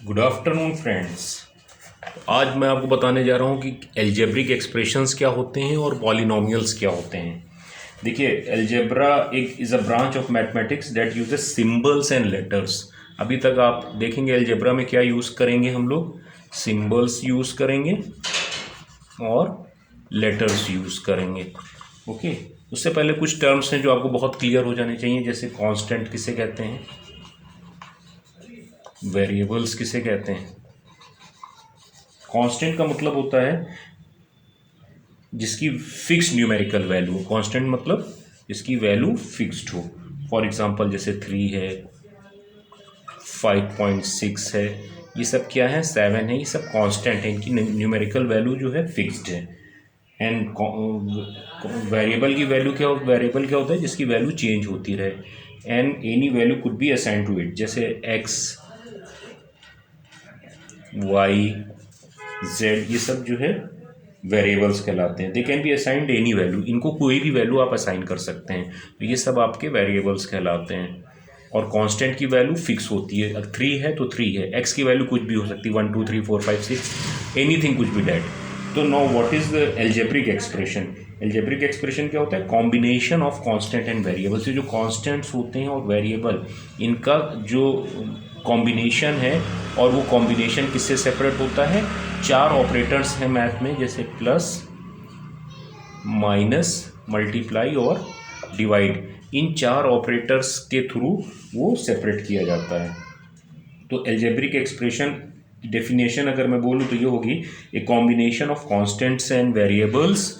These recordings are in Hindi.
Good afternoon friends. आज मैं आपको बताने जा रहा हूँ कि एल्जेब्रिक एक्सप्रेशंस क्या होते हैं और पॉलिनोमियल्स क्या होते हैं। देखिए, एल्जेब्रा एक is a branch of mathematics that uses symbols and letters. अभी तक आप देखेंगे एल्जेब्रा में क्या यूज़ करेंगे, हम लोग सिंबल्स यूज़ करेंगे और लेटर्स यूज़ करेंगे। ओके, उससे पहले कुछ टर्म्स हैं जो आपको बहुत क्लियर हो जाने चाहिए, जैसे कांस्टेंट किसे कहते हैं, वेरिएबल्स किसे कहते हैं। कांस्टेंट का मतलब होता है जिसकी फिक्स न्यूमेरिकल वैल्यू। कांस्टेंट मतलब जिसकी वैल्यू फिक्स्ड हो। फॉर एग्जांपल जैसे 3 है, 5.6 है, ये सब क्या है, 7 है, ये सब कांस्टेंट है, इनकी न्यूमेरिकल वैल्यू जो है फिक्स्ड है। एंड वेरिएबल की वैल्यू क्या वेरिएबल क्या होता है, जिसकी वैल्यू चेंज होती रहे। And any value could be assign to it, जैसे x, y, z, ये सब जो है वेरिएबल्स कहलाते हैं। They can be assigned any value, इनको कोई भी वैल्यू आप असाइन कर सकते हैं, तो ये सब आपके वेरिएबल्स कहलाते हैं। और कांस्टेंट की वैल्यू फिक्स होती है। अगर 3 है तो 3 है, x की वैल्यू कुछ भी हो सकती है, 1 2 3 4 5 6, एनीथिंग कुछ भी डेट। तो now what is the algebraic expression. Algebraic expression क्या होता है, combination of constant and variables. जो कांस्टेंट्स होते हैं और वेरिएबल, इनका जो कॉम्बिनेशन है, और वो कॉम्बिनेशन किससे सेपरेट होता है, 4 ऑपरेटर्स हैं मैथ में, जैसे प्लस, माइनस, मल्टीप्लाई और डिवाइड। इन 4 ऑपरेटर्स के थ्रू वो सेपरेट किया जाता है। तो एल्जेब्रिक एक्सप्रेशन डेफिनेशन अगर मैं बोलूँ तो ये होगी, a combination of constants and variables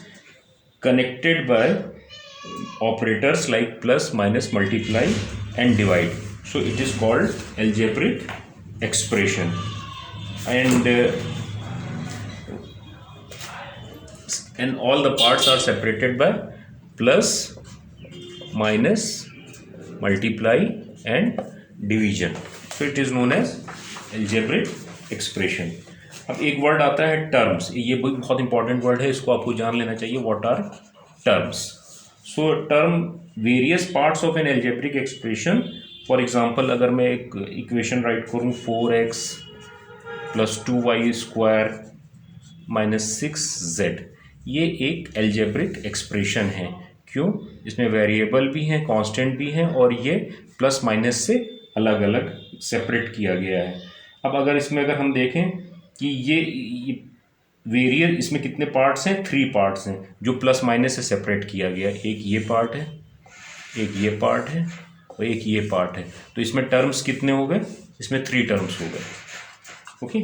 connected by operators like plus, minus, multiply and divide. So it is called algebraic expression. And all the parts are separated by plus, minus, multiply and division. So it is known as algebraic expression. अब एक वर्ड आता है टर्म्स, ये बहुत इंपॉर्टेंट वर्ड है, इसको आपको जान लेना चाहिए. What are terms? So term various parts of an algebraic expression. For example, अगर मैं एक इक्वेशन राइट करूँ 4x + 2y² - 6z, ये एक एल्जेब्रिक एक्सप्रेशन है. क्यों? इसमें वेरिएबल भी हैं, कांस्टेंट भी हैं, और ये प्लस माइनस से अलग अलग सेपरेट किया गया है. अब अगर हम देखें कि ये वेरिएबल, इसमें कितने पार्ट्स हैं, 3 पार्ट्स हैं जो प्लस माइनस से सेपरेट किया गया है. एक ये पार्ट है, एक ये पार्ट है, और एक ये पार्ट है. तो इसमें टर्म्स कितने हो गए, इसमें 3 टर्म्स हो गए. ओके,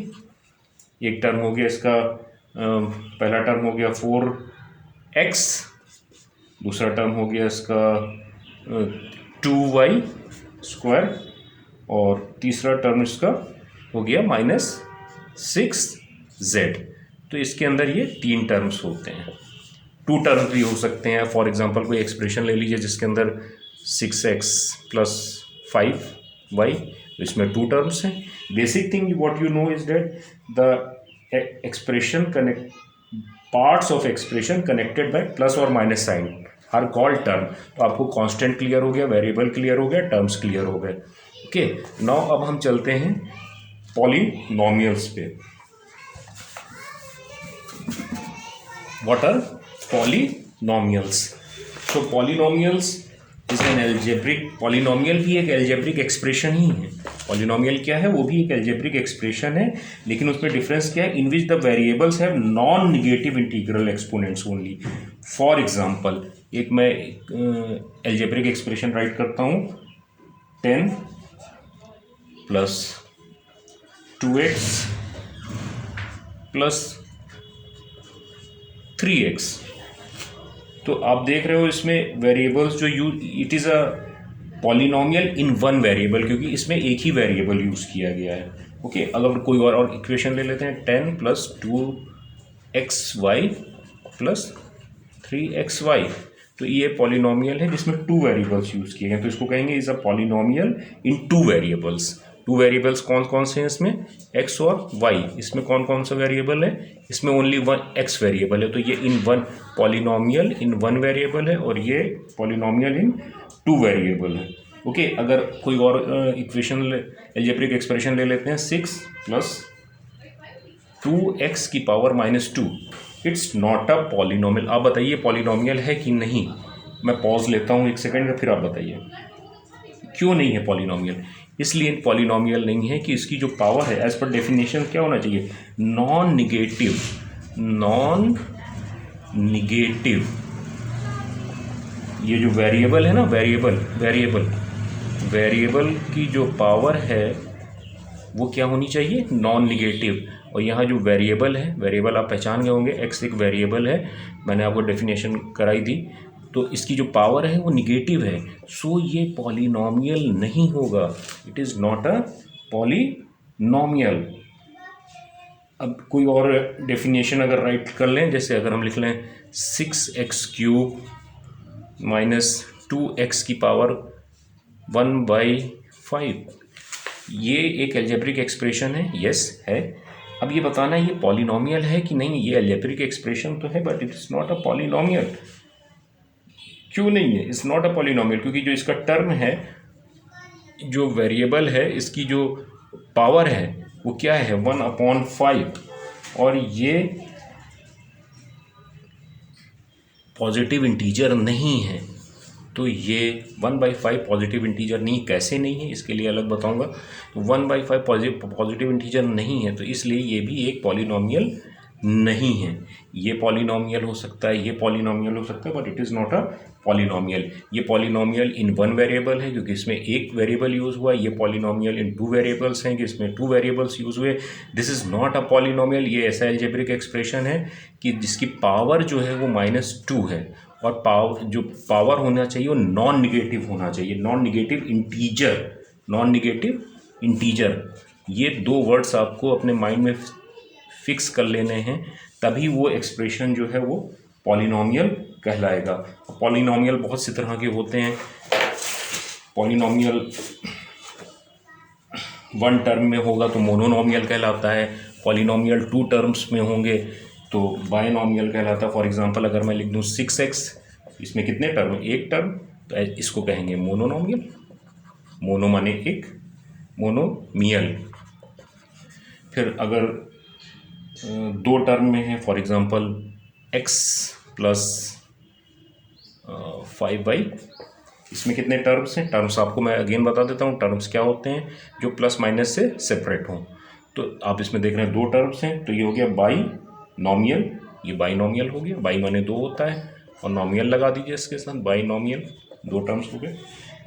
एक टर्म हो गया इसका, पहला टर्म हो गया 4x, दूसरा टर्म हो गया इसका 2y², और तीसरा टर्म इसका हो गया -6z. तो इसके अंदर ये 3 टर्म्स होते हैं. 2 टर्म्स भी हो सकते हैं. फॉर एग्जांपल कोई एक्सप्रेशन ले लीजिए जिसके अंदर 6x + 5y, तो इसमें 2 टर्म्स हैं. Basic thing what you know is that the expression connect parts of expression connected by plus और minus sign are called term. तो आपको कांस्टेंट क्लियर हो गया, वेरिएबल क्लियर हो गया, टर्म्स क्लियर हो गए. ओके, नाउ अब हम चलते हैं पॉलिनोमियल्स पे. What are polynomials? So polynomials is an algebraic, polynomial भी एक एल्जेब्रिक एक्सप्रेशन ही है. पॉलिनोमियल क्या है, वो भी एक एल्जेब्रिक एक्सप्रेशन है, लेकिन उसमें डिफरेंस क्या है, in which the variables have non negative integral exponents only. For example, एक मैं एल्जेब्रिक एक्सप्रेशन राइट करता हूँ, 10 + 2x + 3x. तो आप देख रहे हो इसमें वेरिएबल्स जो it is a polynomial in one variable, क्योंकि इसमें एक ही वेरिएबल यूज़ किया गया है. ओके, अगर कोई और इक्वेशन ले लेते हैं, 10 + 2xy + 3xy, तो ये पॉलिनोमियल है जिसमें 2 वेरिएबल्स यूज़ किए गए. तो इसको कहेंगे is a polynomial in 2 variables. 2 variables कौन कौन से हैं इसमें, x और y. इसमें कौन कौन सा वेरिएबल है, इसमें ओनली 1 x वेरिएबल है. तो ये in one polynomial in 1 variable है, और ये पॉलिनोमियल इन 2 वेरिएबल है. ओके, अगर कोई और इक्वेशन एल्जेब्रिक एक्सप्रेशन ले लेते हैं, 6 + 2x की power -2, it's not a polynomial. आप बताइए पॉलिनोमियल है कि नहीं? मैं पॉज लेता हूँ 1 सेकेंड, फिर आप बताइए क्यों नहीं है पॉलिनोमियल। इसलिए पॉलिनोमियल नहीं है कि इसकी जो पावर है एज पर डेफिनेशन क्या होना चाहिए, नॉन निगेटिव। नॉन निगेटिव, ये जो वेरिएबल है ना, वेरिएबल की जो पावर है वो क्या होनी चाहिए, नॉन निगेटिव। और यहाँ जो वेरिएबल है, वेरिएबल आप पहचान गए होंगे, एक्स एक वेरिएबल है, मैंने आपको डेफिनेशन कराई थी, तो इसकी जो पावर है वो निगेटिव है, सो ये पॉलिनोमियल नहीं होगा, it is not a polynomial. अब कोई और डेफिनेशन अगर राइट कर लें, जैसे अगर हम लिख लें 6x³ - 2x की पावर 1/5, ये एक एल्जेब्रिक एक्सप्रेशन है, यस है। अब ये बताना है ये पॉलिनोमियल है कि नहीं। ये एल्जेब्रिक एक्सप्रेशन तो है but it is not a polynomial. क्यों नहीं है, इट्स नॉट अ पॉलिनोमियल? क्योंकि जो इसका टर्म है, जो वेरिएबल है, इसकी जो पावर है वो क्या है, 1/5, और ये पॉजिटिव इंटीजर नहीं है। तो ये 1/5 पॉजिटिव इंटीजर नहीं, कैसे नहीं है इसके लिए अलग बताऊंगा। तो 1/5 पॉजिटिव इंटीजर नहीं है, तो इसलिए ये भी एक पॉलिनोमियल नहीं है। ये पॉलिनोमियल हो सकता है, ये पॉलिनोमियल हो सकता है, but it is not a polynomial. ये पॉलिनोमियल इन 1 वेरिएबल है क्योंकि इसमें एक वेरिएबल यूज़ हुआ। ये पॉलिनोमियल इन 2 वेरिएबल्स हैं कि इसमें 2 वेरिएबल्स यूज़ हुए। This is not a polynomial. ये ऐसा एल्जेब्रिक एक्सप्रेशन है कि जिसकी पावर जो है वो -2 है, और जो पावर होना चाहिए वो नॉन निगेटिव होना चाहिए, non negative integer, non negative integer. ये 2 वर्ड्स आपको अपने माइंड में फिक्स कर लेने हैं, तभी वो एक्सप्रेशन जो है वो पॉलिनोमियल कहलाएगा। पॉलिनोमियल बहुत सी तरह के होते हैं। पॉलिनोमियल 1 टर्म में होगा तो मोनोनोमियल कहलाता है, पॉलिनोमियल 2 टर्म्स में होंगे तो बायनोमियल कहलाता है। फॉर एग्जांपल अगर मैं लिख दूँ 6x, इसमें कितने टर्म है, एक टर्म, तो इसको कहेंगे मोनोनोमियल। मोनो माने एक, मोनोमियल। फिर अगर 2 टर्म में है, फॉर एग्जांपल x + 5y, इसमें कितने टर्म्स हैं, टर्म्स आपको मैं अगेन बता देता हूँ। टर्म्स क्या होते हैं, जो प्लस माइनस से सेपरेट हों। तो आप इसमें देख रहे हैं 2 टर्म्स हैं, तो ये हो गया बाइनोमियल, ये बाइनोमियल हो गया, बाई माने 2 होता है, और नोमियल लगा दीजिए इसके साथ, बाइनोमियल 2 टर्म्स हो गए।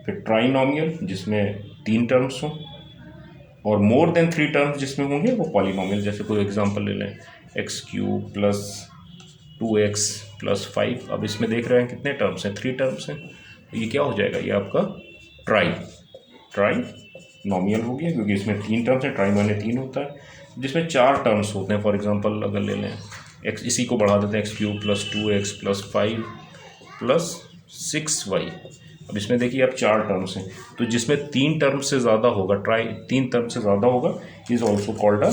फिर ट्राइनोमियल जिसमें 3 टर्म्स हों, और मोर देन 3 टर्म्स जिसमें होंगे वो पॉलिनोमियल। जैसे कोई एग्जांपल ले लें, x³ + 2x + 5, अब इसमें देख रहे हैं कितने टर्म्स हैं, 3 टर्म्स हैं, तो ये क्या हो जाएगा, ये आपका ट्राइनोमियल हो गया, क्योंकि इसमें 3 टर्म्स हैं, ट्राई माने 3 होता है। जिसमें 4 टर्म्स होते हैं, फॉर एग्जांपल अगर ले लें x, इसी को बढ़ा देते हैं, x³ + 2x + 5 + 6y। अब इसमें देखिए अब 4 टर्म्स हैं, तो जिसमें 3 टर्म से ज़्यादा होगा, 3 टर्म से ज़्यादा होगा, is also called a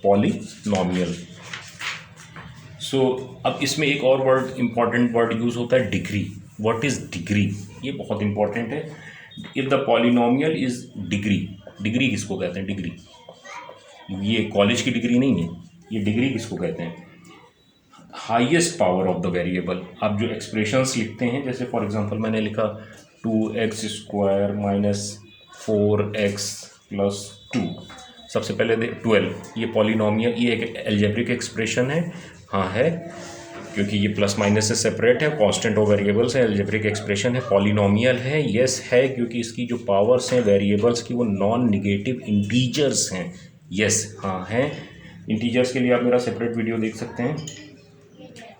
polynomial. So अब इसमें एक और वर्ड, इंपॉर्टेंट वर्ड यूज़ होता है, डिग्री। व्हाट इज़ डिग्री, ये बहुत इंपॉर्टेंट है। If the polynomial is degree, degree किसको कहते हैं, डिग्री, ये कॉलेज की डिग्री नहीं है, ये डिग्री किसको कहते हैं, highest power of the variable. आप जो एक्सप्रेशंस लिखते हैं, जैसे फॉर एग्जांपल मैंने लिखा 2x² - 4x + 2, सबसे पहले 12, ये पॉलिनोमियल, ये एक एल्जेब्रिक एक्सप्रेशन है, हाँ है, क्योंकि ये प्लस माइनस से सेपरेट है, कांस्टेंट और वेरिएबल्स है, एल्जेब्रिक एक्सप्रेशन है, पॉलिनोमियल है, यस है, क्योंकि इसकी जो पावर्स हैं वेरिएबल्स की वो नॉन निगेटिव इंटीजर्स हैं, यस हाँ हैं। इंटीजर्स के लिए आप मेरा सेपरेट वीडियो देख सकते हैं।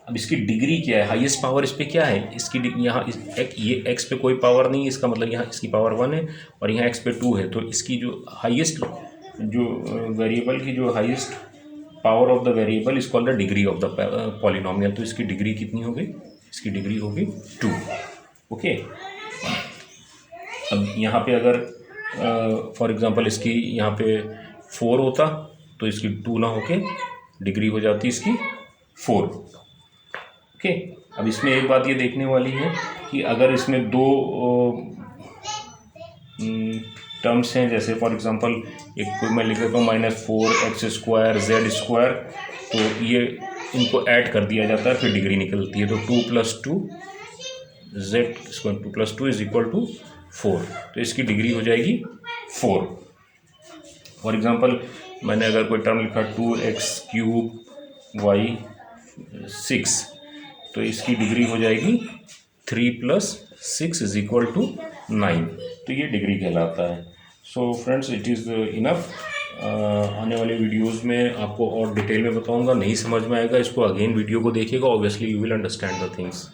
अब इसकी डिग्री क्या है, हाईएस्ट पावर इस पर क्या है, इसकी यहाँ ये x पे कोई पावर नहीं है, इसका मतलब यहाँ इसकी पावर 1 है, और यहाँ x पे 2 है, तो इसकी जो हाईएस्ट, जो वेरिएबल की जो highest power of the variable is called the degree of the polynomial. तो इसकी डिग्री कितनी हो गई, इसकी डिग्री हो गई 2। ओके, अब यहाँ पे अगर फॉर एग्जांपल इसकी यहाँ पे 4 होता, तो इसकी 2 ना होके डिग्री हो जाती इसकी 4। ओके, अब इसमें एक बात ये देखने वाली है कि अगर इसमें टर्म्स हैं, जैसे फॉर एग्जांपल एक कोई मैं लिख देता हूँ -4x² z², तो ये इनको ऐड कर दिया जाता है, फिर डिग्री निकलती है। तो 2 + 2 z², 2 + 2 = 4, तो इसकी डिग्री हो जाएगी 4। फॉर एग्जांपल मैंने अगर कोई टर्म लिखा 2x³ y 6, तो इसकी डिग्री हो जाएगी 3 + 6 = 9, तो ये डिग्री कहलाता है। So friends, it is enough. आने वाले वीडियोस में आपको और डिटेल में बताऊंगा। नहीं समझ में आएगा इसको अगेन वीडियो को देखिएगा, obviously you will understand the things.